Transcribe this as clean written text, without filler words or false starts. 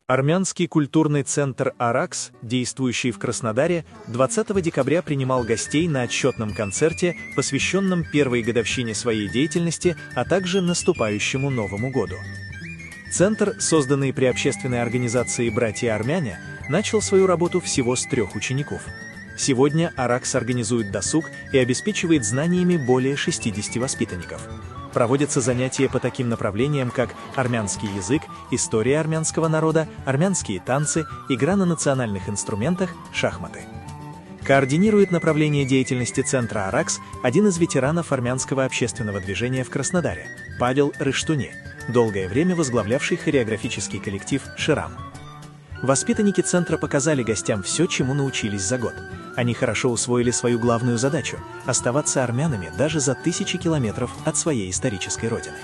Армянский культурный центр «Аракс», действующий в Краснодаре, 20 декабря принимал гостей на отчетном концерте, посвященном первой годовщине своей деятельности, а также наступающему Новому году. Центр, созданный при общественной организации «Братья-армяне», начал свою работу всего с 3 учеников. Сегодня «Аракс» организует досуг и обеспечивает знаниями более 60 воспитанников. Проводятся занятия по таким направлениям, как армянский язык, история армянского народа, армянские танцы, игра на национальных инструментах, шахматы. Координирует направление деятельности центра «Аракс» один из ветеранов армянского общественного движения в Краснодаре – Павел Рыштуни, долгое время возглавлявший хореографический коллектив «Ширам». Воспитанники центра показали гостям все, чему научились за год. Они хорошо усвоили свою главную задачу – оставаться армянами даже за тысячи километров от своей исторической родины.